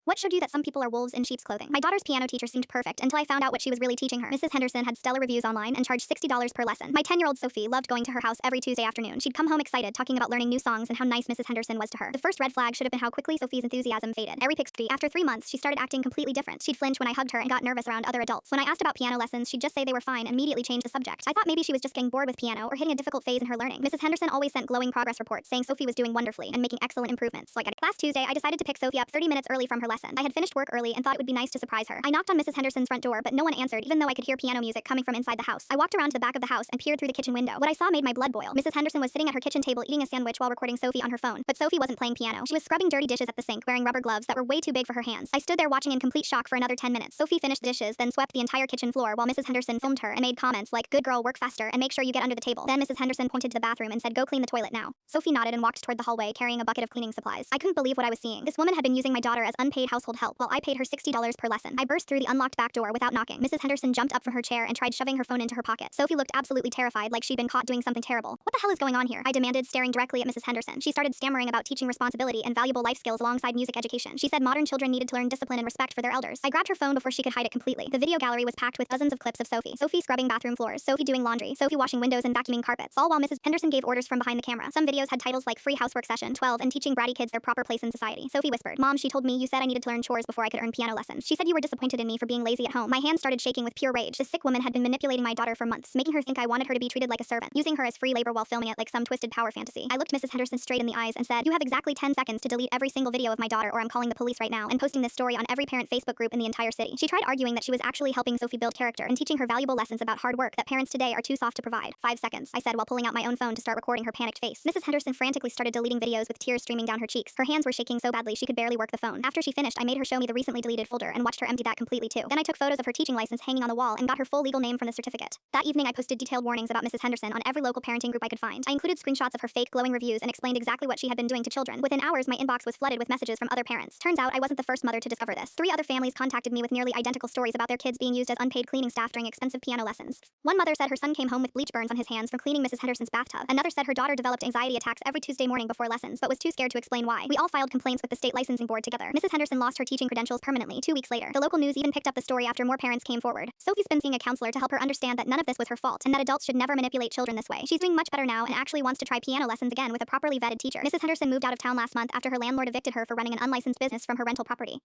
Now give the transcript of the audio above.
What showed you that some people are wolves in sheep's clothing? My daughter's piano teacher seemed perfect until I found out what she was really teaching her. Mrs. Henderson had stellar reviews online and charged $60 per lesson. My 10-year-old Sophie loved going to her house every Tuesday afternoon. She'd come home excited, talking about learning new songs and how nice Mrs. Henderson was to her. The first red flag should have been how quickly Sophie's enthusiasm faded. Every pixie. After 3 months, she started acting completely different. She'd flinch when I hugged her and got nervous around other adults. When I asked about piano lessons, she'd just say they were fine and immediately change the subject. I thought maybe she was just getting bored with piano or hitting a difficult phase in her learning. Mrs. Henderson always sent glowing progress reports saying Sophie was doing wonderfully and making excellent improvements. Last Tuesday, I decided to pick Sophie up 30 minutes early from her lesson. I had finished work early and thought it would be nice to surprise her. I knocked on Mrs. Henderson's front door, but no one answered, even though I could hear piano music coming from inside the house. I walked around to the back of the house and peered through the kitchen window. What I saw made my blood boil. Mrs. Henderson was sitting at her kitchen table eating a sandwich while recording Sophie on her phone, but Sophie wasn't playing piano. She was scrubbing dirty dishes at the sink, wearing rubber gloves that were way too big for her hands. I stood there watching in complete shock for another 10 minutes. Sophie finished the dishes, then swept the entire kitchen floor while Mrs. Henderson filmed her and made comments like, "Good girl, work faster and make sure you get under the table." Then Mrs. Henderson pointed to the bathroom and said, "Go clean the toilet now." Sophie nodded and walked toward the hallway carrying a bucket of cleaning supplies. I couldn't believe what I was seeing. This woman had been using my daughter as unpaid household help while I paid her $60 per lesson. I burst through the unlocked back door without knocking. Mrs. Henderson jumped up from her chair and tried shoving her phone into her pocket. Sophie looked absolutely terrified, like she'd been caught doing something terrible. "What the hell is going on here?" I demanded, staring directly at Mrs. Henderson. She started stammering about teaching responsibility and valuable life skills alongside music education. She said modern children needed to learn discipline and respect for their elders. I grabbed her phone before she could hide it completely. The video gallery was packed with dozens of clips of Sophie. Sophie scrubbing bathroom floors, Sophie doing laundry, Sophie washing windows and vacuuming carpets, all while Mrs. Henderson gave orders from behind the camera. Some videos had titles like Free Housework Session 12 and Teaching Bratty Kids Their Proper Place in Society. Sophie whispered, "Mom, she told me you said I needed to learn chores before I could earn piano lessons. She said you were disappointed in me for being lazy at home." My hands started shaking with pure rage. The sick woman had been manipulating my daughter for months, making her think I wanted her to be treated like a servant, using her as free labor while filming it like some twisted power fantasy. I looked Mrs. Henderson straight in the eyes and said, "You have exactly 10 seconds to delete every single video of my daughter or I'm calling the police right now and posting this story on every parent Facebook group in the entire city." She tried arguing that she was actually helping Sophie build character and teaching her valuable lessons about hard work that parents today are too soft to provide. 5 seconds, I said while pulling out my own phone to start recording her panicked face. Mrs. Henderson frantically started deleting videos with tears streaming down her cheeks. Her hands were shaking so badly she could barely work the phone. After she finished, I made her show me the recently deleted folder and watched her empty that completely too. Then I took photos of her teaching license hanging on the wall and got her full legal name from the certificate. That evening I posted detailed warnings about Mrs. Henderson on every local parenting group I could find. I included screenshots of her fake glowing reviews and explained exactly what she had been doing to children. Within hours, my inbox was flooded with messages from other parents. Turns out I wasn't the first mother to discover this. 3 other families contacted me with nearly identical stories about their kids being used as unpaid cleaning staff during expensive piano lessons. One mother said her son came home with bleach burns on his hands from cleaning Mrs. Henderson's bathtub. Another said her daughter developed anxiety attacks every Tuesday morning before lessons, but was too scared to explain why. We all filed complaints with the state licensing board together. Mrs. Henderson lost her teaching credentials permanently 2 weeks later. The local news even picked up the story after more parents came forward. Sophie's been seeing a counselor to help her understand that none of this was her fault and that adults should never manipulate children this way. She's doing much better now and actually wants to try piano lessons again with a properly vetted teacher. Mrs. Henderson moved out of town last month after her landlord evicted her for running an unlicensed business from her rental property.